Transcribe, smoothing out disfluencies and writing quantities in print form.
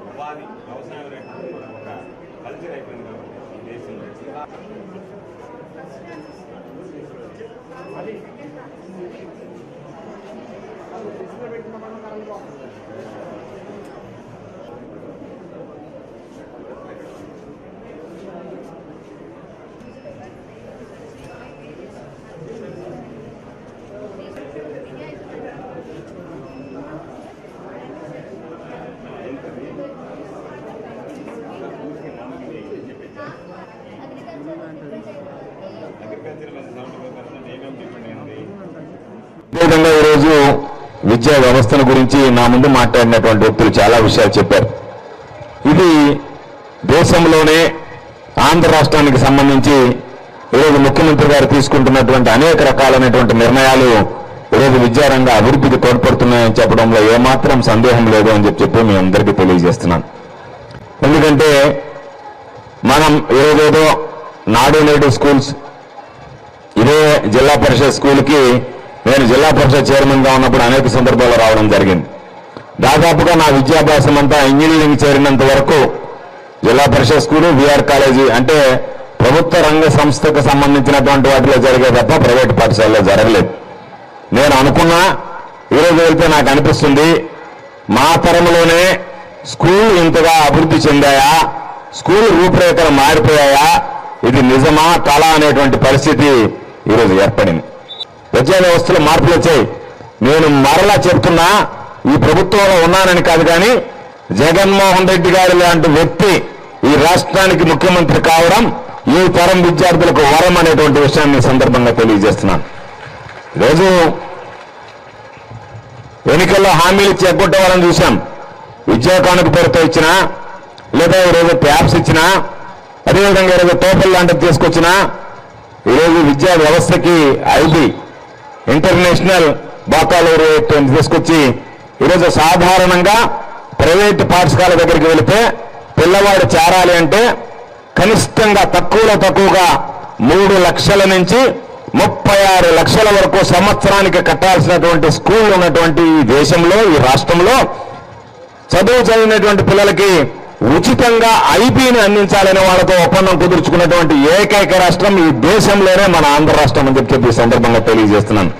ఉపాధి వ్యవసాయం ఒక కల్చర్ అయిపోయింది కాబట్టి ఈ దేశంలో అదేవిధంగా ఈరోజు విద్యా వ్యవస్థల గురించి నా ముందు మాట్లాడినటువంటి వ్యక్తులు చాలా విషయాలు చెప్పారు. ఇది దేశంలోనే ఆంధ్ర రాష్ట్రానికి సంబంధించి ఈరోజు ముఖ్యమంత్రి గారు తీసుకుంటున్నటువంటి అనేక రకాలైనటువంటి నిర్ణయాలు ఈరోజు విద్యారంగ అభివృద్ధికి తోడ్పడుతున్నాయని చెప్పడంలో ఏమాత్రం సందేహం లేదు అని చెప్పి మీ అందరికీ తెలియజేస్తున్నాను. ఎందుకంటే మనం ఏదేదో నాడు నేడు స్కూల్స్, ఇదే జిల్లా పరిషత్ స్కూల్కి నేను జిల్లా పరిషత్ చైర్మన్గా ఉన్నప్పుడు అనేక సందర్భాల్లో రావడం జరిగింది. దాదాపుగా నా విద్యాభ్యాసం అంతా ఇంజనీరింగ్ చేరినంత వరకు జిల్లా పరిషత్ స్కూలు, విఆర్ కాలేజీ అంటే ప్రభుత్వ రంగ సంస్థకు సంబంధించినటువంటి వాటిలో జరిగే తప్ప ప్రైవేట్ పాఠశాలలో జరగలేదు. నేను అనుకున్నా ఈరోజు వెళ్తే నాకు అనిపిస్తుంది, మా తరంలోనే స్కూల్ ఇంతగా అభివృద్ధి చెందాయా, స్కూల్ రూపురేఖలు మారిపోయాయా, ఇది నిజమా కళ అనేటువంటి పరిస్థితి ఈరోజు ఏర్పడింది. విద్యా వ్యవస్థలో మార్పులు వచ్చాయి. నేను మరలా చెప్తున్నా, ఈ ప్రభుత్వంలో ఉన్నానని కాదు, కానీ జగన్మోహన్ రెడ్డి గారి లాంటి వ్యక్తి ఈ రాష్ట్రానికి ముఖ్యమంత్రి కావడం ఈ తరం విద్యార్థులకు వరం అనేటువంటి విషయాన్ని సందర్భంగా తెలియజేస్తున్నాను. ఈరోజు ఎన్నికల్లో హామీలు చెక్కొట్టే వాళ్ళని చూశాం. విద్యా కానుక పేరుతో ఇచ్చినా, లేదా ఈరోజు ట్యాబ్స్ ఇచ్చినా, అదేవిధంగా ఈరోజు టోపల్ లాంటివి తీసుకొచ్చినా, ఈరోజు విద్యా వ్యవస్థకి ఐబీ ఇంటర్నేషనల్ బాకాలౌరియట్ తీసుకొచ్చి ఈరోజు సాధారణంగా ప్రైవేట్ పాఠశాల దగ్గరికి వెళితే పిల్లవాడు చేరాలి అంటే కనిష్టంగా తక్కువగా 3 లక్షల నుంచి 36 లక్షల వరకు సంవత్సరానికి కట్టాల్సినటువంటి స్కూల్ ఉన్నటువంటి ఈ దేశంలో, ఈ రాష్ట్రంలో చదువు చదివినటువంటి పిల్లలకి ఉచితంగా ఐబీని అందించాలనే వాళ్ళతో ఒప్పందం కుదుర్చుకున్నటువంటి ఏకైక రాష్ట్రం ఈ దేశంలోనే మన ఆంధ్ర రాష్ట్రం అని చెప్పి ఈ సందర్భంగా తెలియజేస్తున్నాను.